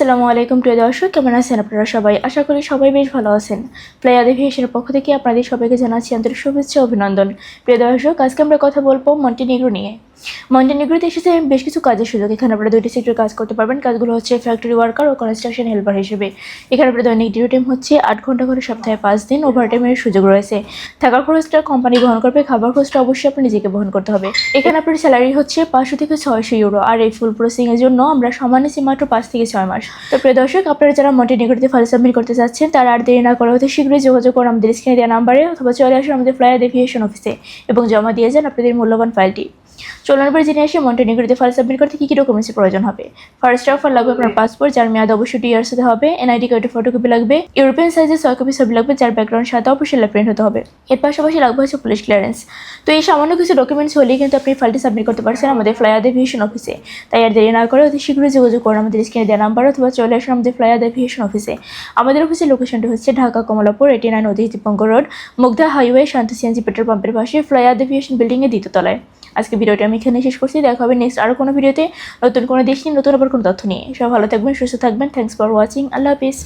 আসসালামু আলাইকুম প্রিয় দর্শক, কেমন আছেন আপনারা সবাই? আশা করি সবাই বেশ ভালো আছেন। প্লেয়ার এভিয়েশনের পক্ষ থেকে আপনাদের সবাইকে জানাচ্ছি আন্তরিক শুভেচ্ছা ও অভিনন্দন। প্রিয় দর্শক, আজকে আমরা কথা বলবো মন্টিনিগ্রো নিয়ে। মন্টিনিগ্রোতে এসেছে বেশ কিছু কাজের সুযোগ। এখানে আপনারা দুইটি সেক্টরে কাজ করতে পারবেন। কাজগুলো হচ্ছে ফ্যাক্টরি ওয়ার্কার ও কনস্ট্রাকশন হেল্পার হিসেবে। এখানে আপনার দৈনিক ডিউটি টাইম হচ্ছে 8 ঘন্টা করে, সপ্তাহে 5 দিন ওভারটাইমের সুযোগ রয়েছে। থাকার খরচটা কোম্পানি বহন করবে, খাবার খরচটা অবশ্যই আপনি নিজেকে বহন করতে হবে। এখানে আপনার স্যালারি হচ্ছে 500 থেকে 600 ইউরো, আর এই ফুল প্রসেসিং এর জন্য আমরা সামান্য মাত্র 5 থেকে 6 মাস। তো প্রিয় দর্শক, আপনারা যারা মন্টিনিগ্রোতে ফাইল সাবমিট করতে চাচ্ছেন তারা আর দেরি না করে অতি শীঘ্রই যোগাযোগ করুন আমাদের স্ক্রিনে দেওয়া নাম্বারে, অথবা চলে আসুন আমাদের প্লেয়ার এভিয়েশন অফিসে এবং জমা দিয়ে যান আপনাদের মূল্যবান ফাইলটি। চলুন এবার জেনে আসি মন্টিনিগ্রোতে ফাইল সাবমিট করতে কী কী ডকুমেন্টসের প্রয়োজন হবে। ফার্স্ট অফ অল লাগবে আপনার পাসপোর্ট, যার মেয়াদ অবশ্যই 2 ইয়ার্স হতে হবে। এনআইডি কার্ডের ফটোকপি লাগবে। ইউরোপিয়ান সাইজের 6 কপি ছবি লাগবে, যার ব্যাকগ্রাউন্ড সাথে অবশ্যই প্রিন্ট হতে হবে। এর পাশাপাশি লাগবে হচ্ছে পুলিশ ক্লিয়ারেন্স। তো এই সামান্য কিছু ডকুমেন্টস হলেই কিন্তু আপনি ফাইলটি সাবমিট করতে পারছেন আমাদের ফ্লায়ার এভিয়েশন অফিসে। তাই আর দেরি না করে অতি শীঘ্রই যোগাযোগ করুন আমাদের স্ক্রিনে দেওয়া নাম্বার, অথবা চলে আসুন আমাদের ফ্লায়ার এভিয়েশন অফিসে। আমাদের অফিসের লোকেশনটি হচ্ছে ঢাকা কমলাপুর 89 অতিথিপঙ্ক রোড, মুগদা হাইওয়ে, শান্তি সিএনজি পেট্রোল পাম্পের পাশে, ফ্লায়ার এভিয়েশন বিল্ডিংয়ের 2য় তলায়। আজকে ভিডিওটা আমি এখানে শেষ করছি। দেখা হবে নেক্সট আরও কোনো ভিডিওতে, নতুন কোনো দেশ নিয়ে, নতুন আবার কোনো তথ্য নিয়ে। সব ভালো থাকবেন, সুস্থ থাকবেন। Thanks for watching. Allah Hafiz.